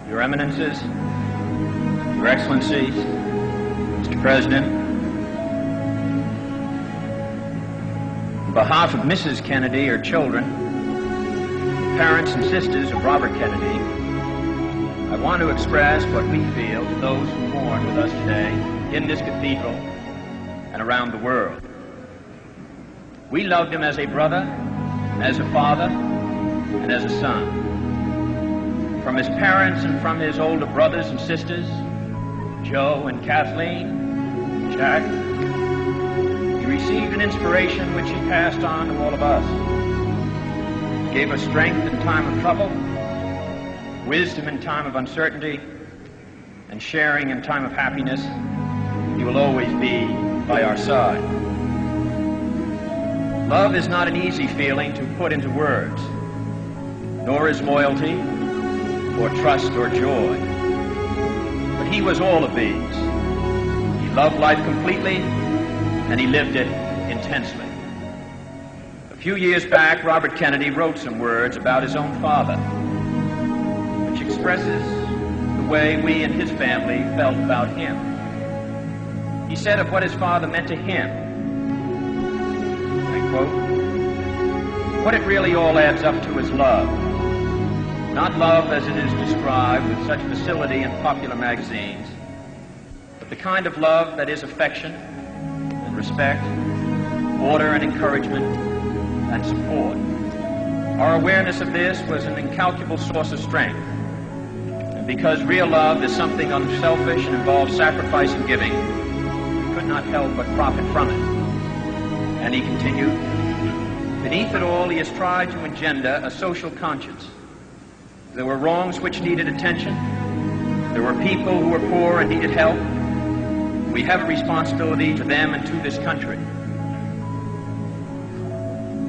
Your Eminences, Your Excellencies, Mr. President, on behalf of Mrs. Kennedy, her children, the parents and sisters of Robert Kennedy, I want to express what we feel to those who mourn with us today in this cathedral and around the world. We loved him as a brother, as a father, and as a son. From his parents and from his older brothers and sisters, Joe and Kathleen, Jack, he received an inspiration which he passed on to all of us. He gave us strength in time of trouble, wisdom in time of uncertainty, and sharing in time of happiness. He will always be by our side. Love is not an easy feeling to put into words, nor is loyalty, or trust, or joy. But he was all of these. He loved life completely, and he lived it intensely. A few years back, Robert Kennedy wrote some words about his own father, which expresses the way we and his family felt about him. He said of what his father meant to him, I quote, "What it really all adds up to is love. Not love as it is described with such facility in popular magazines, but the kind of love that is affection and respect, order and encouragement and support. Our awareness of this was an incalculable source of strength. And because real love is something unselfish and involves sacrifice and giving, we could not help but profit from it." And he continued, "Beneath it all, he has tried to engender a social conscience. There were wrongs which needed attention. There were people who were poor and needed help. We have a responsibility to them and to this country.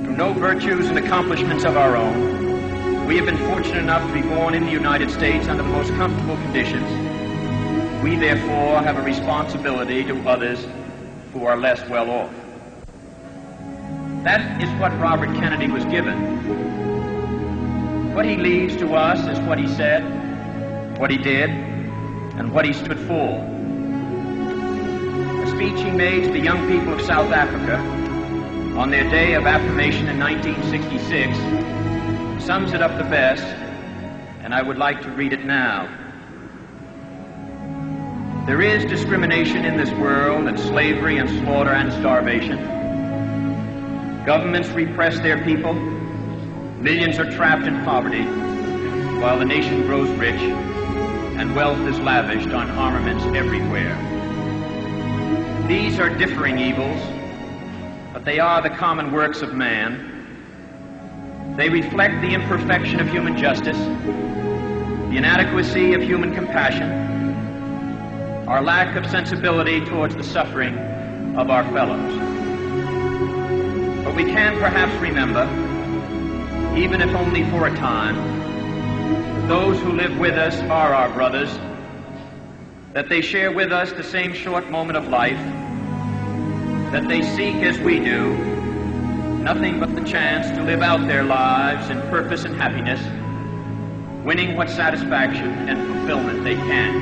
Through no virtues and accomplishments of our own, we have been fortunate enough to be born in the United States under the most comfortable conditions. We therefore have a responsibility to others who are less well off." That is what Robert Kennedy was given. What he leaves to us is what he said, what he did, and what he stood for. A speech he made to the young people of South Africa on their day of affirmation in 1966 sums it up the best, and I would like to read it now. "There is discrimination in this world, and slavery and slaughter and starvation. Governments repress their people. Millions are trapped in poverty, while the nation grows rich, and wealth is lavished on armaments everywhere. These are differing evils, but they are the common works of man. They reflect the imperfection of human justice, the inadequacy of human compassion, our lack of sensibility towards the suffering of our fellows. But we can perhaps remember, even if only for a time, that those who live with us are our brothers, that they share with us the same short moment of life, that they seek, as we do, nothing but the chance to live out their lives in purpose and happiness, winning what satisfaction and fulfillment they can.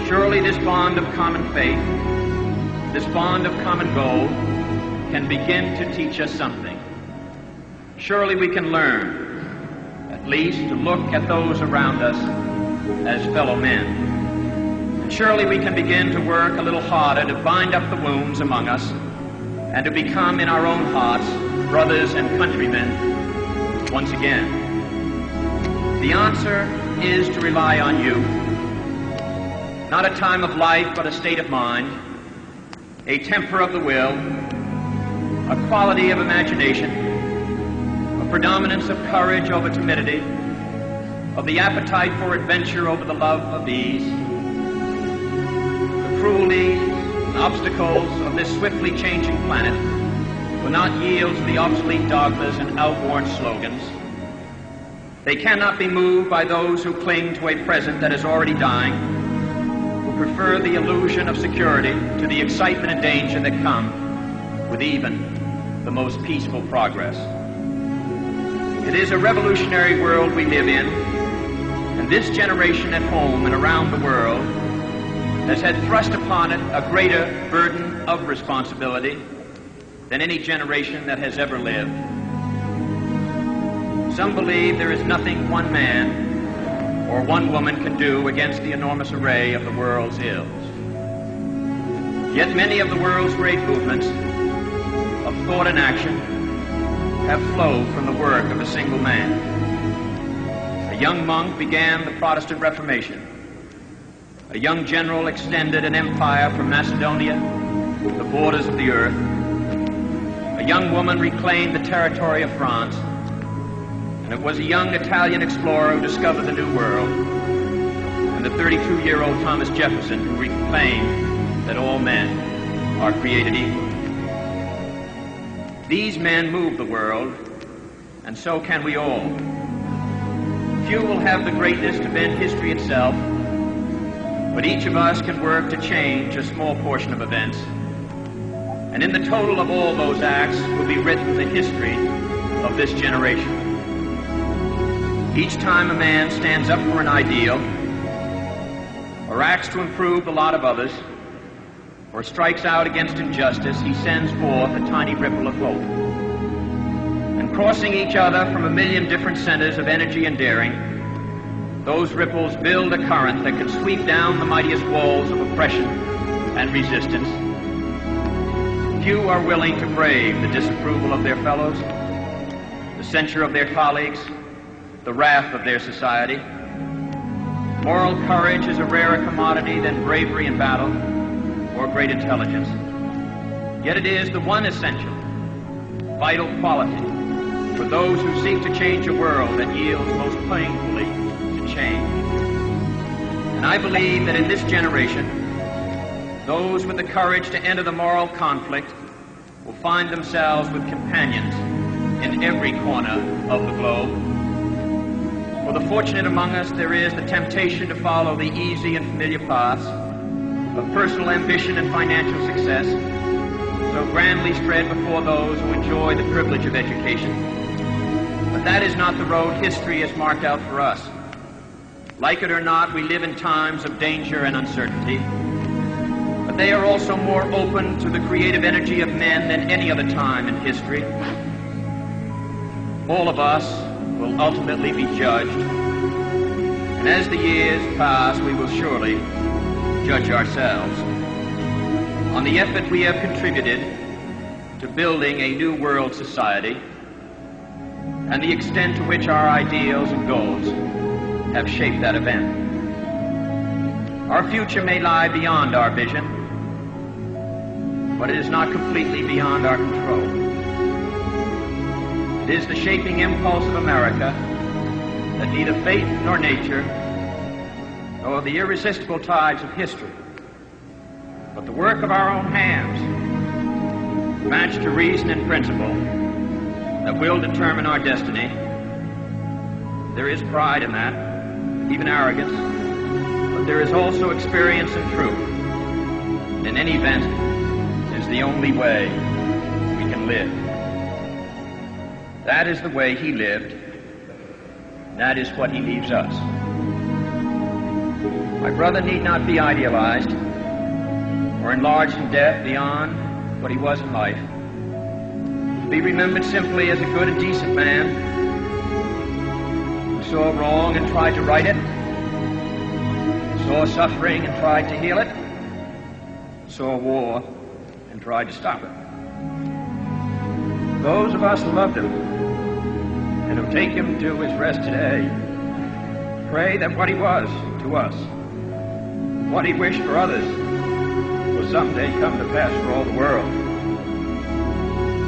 Surely this bond of common faith, this bond of common goal, can begin to teach us something. Surely we can learn, at least, to look at those around us as fellow men. And surely we can begin to work a little harder to bind up the wounds among us and to become in our own hearts brothers and countrymen once again. The answer is to rely on you. Not a time of life, but a state of mind, a temper of the will, a quality of imagination, predominance of courage over timidity, of the appetite for adventure over the love of ease. The cruelties and obstacles of this swiftly changing planet will not yield to the obsolete dogmas and outworn slogans. They cannot be moved by those who cling to a present that is already dying, who prefer the illusion of security to the excitement and danger that come with even the most peaceful progress. It is a revolutionary world we live in, And this generation at home and around the world has had thrust upon it a greater burden of responsibility than any generation that has ever lived. Some believe there is nothing one man or one woman can do against the enormous array of the world's ills. Yet many of the world's great movements of thought and action have flowed from the work of a single man. A young monk began the Protestant Reformation. A young general extended an empire from Macedonia to the borders of the earth. A young woman reclaimed the territory of France. And it was a young Italian explorer who discovered the New World. And the 32-year-old Thomas Jefferson who proclaimed that all men are created equal. These men moved the world, and so can we all. Few will have the greatness to bend history itself, but each of us can work to change a small portion of events. And in the total of all those acts will be written the history of this generation. Each time a man stands up for an ideal, or acts to improve the lot of others, or strikes out against injustice, he sends forth a tiny ripple of hope. And crossing each other from a million different centers of energy and daring, those ripples build a current that can sweep down the mightiest walls of oppression and resistance. Few are willing to brave the disapproval of their fellows, the censure of their colleagues, the wrath of their society. Moral courage is a rarer commodity than bravery in battle or great intelligence. Yet it is the one essential, vital quality for those who seek to change a world that yields most painfully to change. And I believe that in this generation, those with the courage to enter the moral conflict will find themselves with companions in every corner of the globe. For the fortunate among us, there is the temptation to follow the easy and familiar paths of personal ambition and financial success, so grandly spread before those who enjoy the privilege of education. But that is not the road history has marked out for us. Like it or not, we live in times of danger and uncertainty, but they are also more open to the creative energy of men than any other time in history. All of us will ultimately be judged, and as the years pass, we will surely judge ourselves on the effort we have contributed to building a new world society and the extent to which our ideals and goals have shaped that event. Our future may lie beyond our vision, but it is not completely beyond our control. It is the shaping impulse of America that neither fate nor nature nor the irresistible tides of history, but the work of our own hands, matched to reason and principle, that will determine our destiny. There is pride in that, even arrogance, but there is also experience and truth. In any event, it is the only way we can live. That is the way he lived. That is what he leaves us. My brother need not be idealized or enlarged in death beyond what he was in life. To be remembered simply as a good and decent man who saw wrong and tried to right it, saw suffering and tried to heal it, saw war and tried to stop it. Those of us who loved him and who take him to his rest today pray that what he was to us, what he wished for others, will someday come to pass for all the world.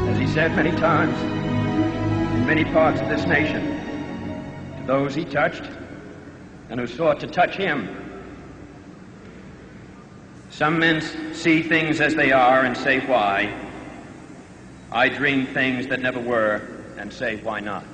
As he said many times in many parts of this nation, to those he touched and who sought to touch him. Some men see things as they are and say, why? I dream things that never were and say, why not?